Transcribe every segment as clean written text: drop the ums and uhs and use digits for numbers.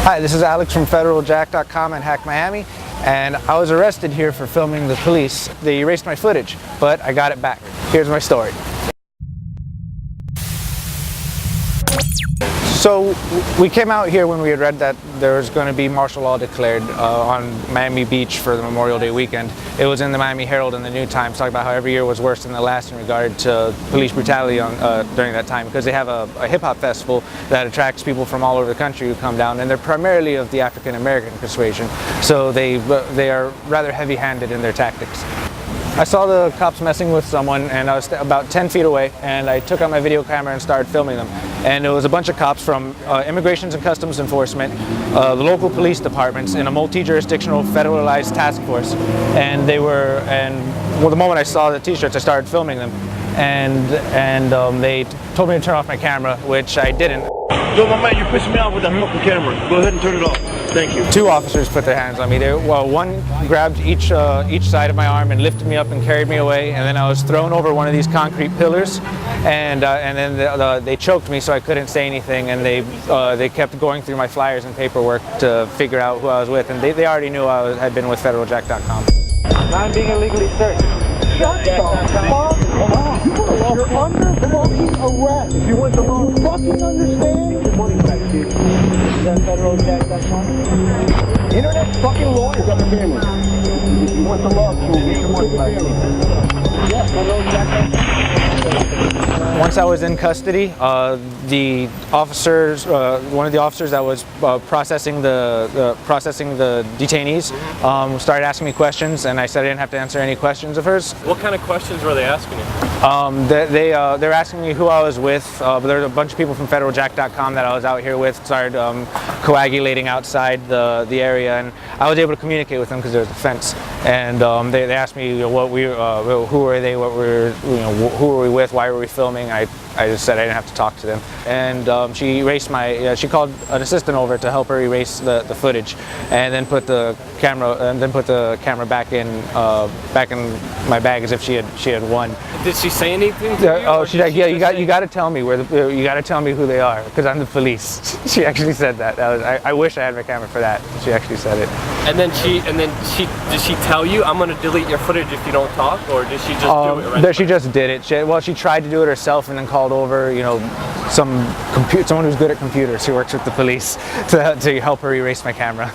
Hi, this is Alex from FederalJack.com and Hack Miami, and I was arrested here for filming the police. They erased my footage, but I got it back. Here's my story. So we came out here when we had read that there was going to be martial law declared on Miami Beach for the Memorial Day weekend. It was in the Miami Herald and the New Times talking about how every year was worse than the last in regard to police brutality during that time, because they have a hip-hop festival that attracts people from all over the country who come down, and they're primarily of the African American persuasion, so they are rather heavy-handed in their tactics. I saw the cops messing with someone, and I was about 10 feet away, and I took out my video camera and started filming them. And it was a bunch of cops from Immigrations and Customs Enforcement, the local police departments, in a multi-jurisdictional federalized task force. And well, the moment I saw the t-shirts, I started filming them. And they told me to turn off my camera, which I didn't. Yo, my man, you're pissing me off with that fucking camera. Go ahead and turn it off. Thank you. Two officers put their hands on me. One grabbed each side of my arm and lifted me up and carried me away, and then I was thrown over one of these concrete pillars, and then they choked me so I couldn't say anything, and they kept going through my flyers and paperwork to figure out who I was with, and they already knew I had been with FederalJack.com. I'm being illegally searched. Shut the fuck up! You're under fucking arrest. If you want the law, you fucking understand? Get your money back, dude. Is that FederalJack.com? Internet fucking law is up to family. If you want the law, get your money back. Yeah, FederalJack.com. Once I was in custody, the officers, one of the officers that was processing the detainees, started asking me questions, and I said I didn't have to answer any questions of hers. What kind of questions were they asking you? They were asking me who I was with, but there was a bunch of people from FederalJack.com that I was out here with, started coagulating outside the area, and I was able to communicate with them because there was a fence. And they asked me, who were they, who were we with, why were we filming? I just said I didn't have to talk to them, and she erased she called an assistant over to help her erase the footage, and then put the camera back in my bag as if she had won. Did she say anything to you? Oh, she's like, yeah, you got to tell me you got to tell me who they are, because I'm the police. She actually said that. I wish I had my camera for that. She actually said it. And then did she tell you, I'm going to delete your footage if you don't talk, or did she just do it right? She just did it. She tried to do it herself, and then called over, someone who's good at computers, who works with the police, to help her erase my camera.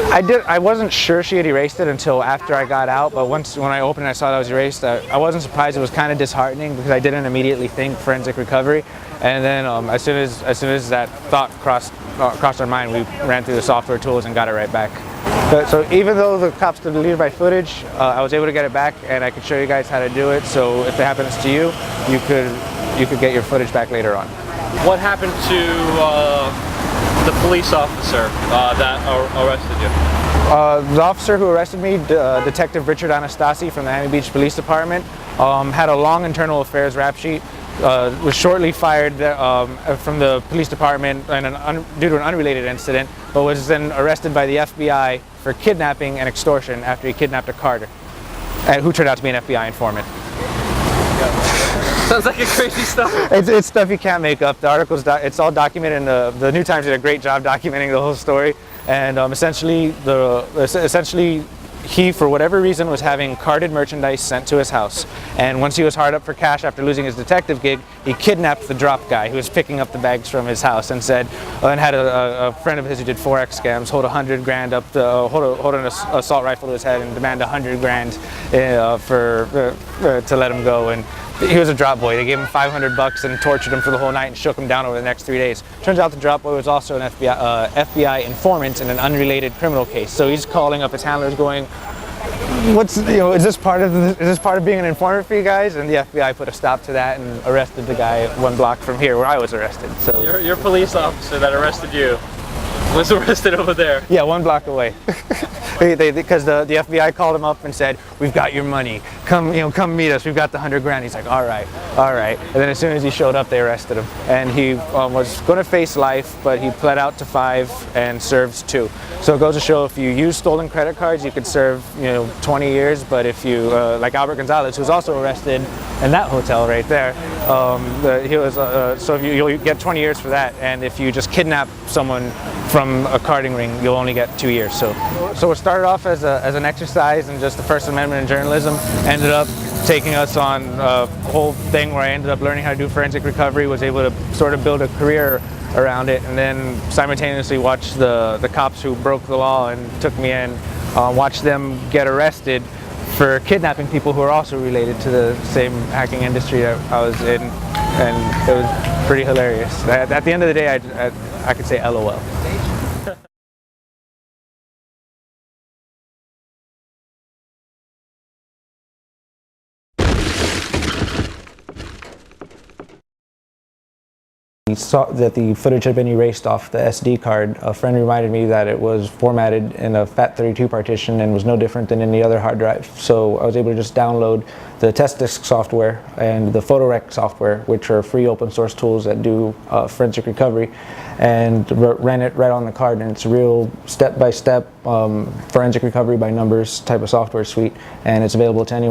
I wasn't sure she had erased it until after I got out, but when I opened it, I saw that it was erased. I wasn't surprised. It was kind of disheartening because I didn't immediately think forensic recovery, and then as soon as that thought crossed our mind, we ran through the software tools and got it right back. So even though the cops deleted my footage, I was able to get it back, and I could show you guys how to do it. So if it happens to you, you could get your footage back later on. What happened to the police officer that arrested you? The officer who arrested me, Detective Richard Anastasi from the Miami Beach Police Department, had a long internal affairs rap sheet. Was shortly fired from the police department due to an unrelated incident, but was then arrested by the FBI for kidnapping and extortion after he kidnapped a carter, who turned out to be an FBI informant. Sounds like a crazy stuff. It's stuff you can't make up. The article's it's all documented, and the New Times did a great job documenting the whole story. And essentially, he, for whatever reason, was having carded merchandise sent to his house. And once he was hard up for cash after losing his detective gig, he kidnapped the drop guy who was picking up the bags from his house, and had a friend of his who did Forex scams hold 100 grand up, hold an assault rifle to his head and demand 100 grand to let him go. And he was a drop boy. They gave him $500 and tortured him for the whole night and shook him down over the next 3 days. Turns out the drop boy was also an FBI informant in an unrelated criminal case. So he's calling up his handlers, going, is this part of being an informant for you guys? And the FBI put a stop to that and arrested the guy 1 block from here where I was arrested. So your police officer that arrested you was arrested over there. Yeah, 1 block away. Because the FBI called him up and said, "We've got your money. Come meet us. We've got the $100,000." He's like, all right. And then as soon as he showed up, they arrested him. And he was going to face life, but he pled out to 5 and served 2. So it goes to show, if you use stolen credit cards, you could serve 20 years. But if you, like Albert Gonzalez, who was also arrested in that hotel right there, so if you get 20 years for that. And if you just kidnap someone from a carding ring, you'll only get 2 years. So it started off as an exercise in just the First Amendment in journalism, ended up taking us on a whole thing where I ended up learning how to do forensic recovery, was able to sort of build a career around it, and then simultaneously watch the cops who broke the law and took me in, watch them get arrested for kidnapping people who are also related to the same hacking industry that I was in, and it was pretty hilarious. At the end of the day, I could say LOL. He saw that the footage had been erased off the SD card. A friend reminded me that it was formatted in a FAT32 partition and was no different than any other hard drive. So I was able to just download the test disk software and the FederalJack software, which are free open source tools that do forensic recovery, and ran it right on the card. And it's a real step-by-step forensic recovery by numbers type of software suite, and it's available to anyone.